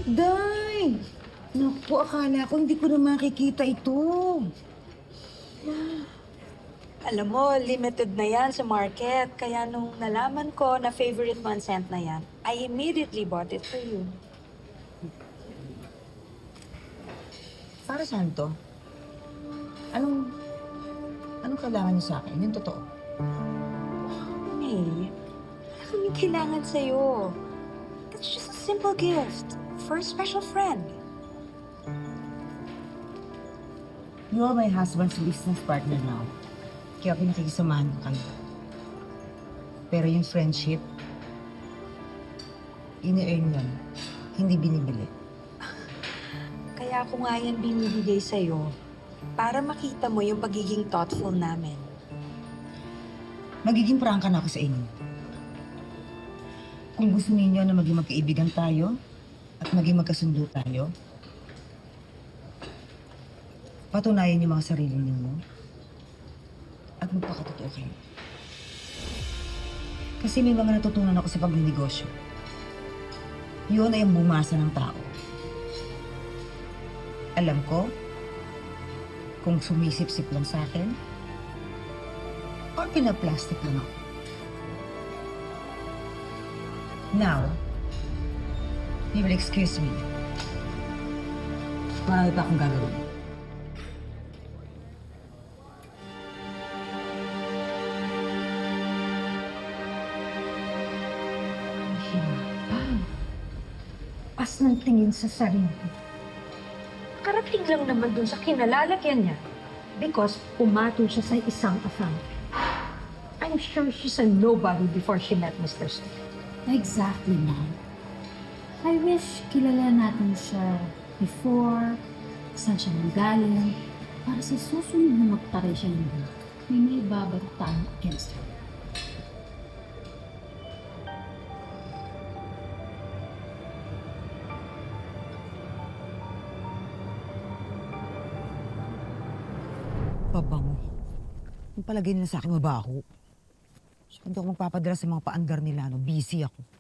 Day! Naku, akala ko hindi ko na makikita ito. Alam mo, limited na yan sa market. Kaya nung nalaman ko na favorite mo ang scent na yan, I immediately bought it for you. Para saan to? Anong kailangan niyo sa akin? Yung totoo. Hey, wala kaming kailangan sa'yo. It's just a simple gift for a special friend. You are my husband's business partner now. Kaya pinakikisamahan ko kayo. Pero yung friendship, ini-earn yan. Hindi binibili. Kaya ako nga yan binibigay sa'yo para makita mo yung pagiging thoughtful namin. Magiging prangka na ako sa inyo. Kung gusto ninyo na maging magkaibigan tayo at maging magkasundo tayo, patunayan yung mga sarili ninyo at magpakatotoo kayo. Kasi may mga natutunan ako sa pagninegosyo. Yun ay ang bumasa ng tao. Alam ko kung sumisip-sip lang sa akin or pinaplastic lang ako. Now, you will excuse me. Marami pa akong gagawin. Hirapan. Pas ng tingin sa sarili. Karating lang naman dun sa kinalalagyan niya because pumatol siya sa isang afam. I'm sure she's a nobody before she met Mr. Smith. Exactly, ma'am. I wish kilala natin siya before, saan siya nanggaling, para sa susunod na magtaray siya ng buhay, may maibabato tayo against her. Pabango. Yung palagay nila sa akin mabaho. So, hindi ako magpapadala sa mga paandar nila, no? Busy ako.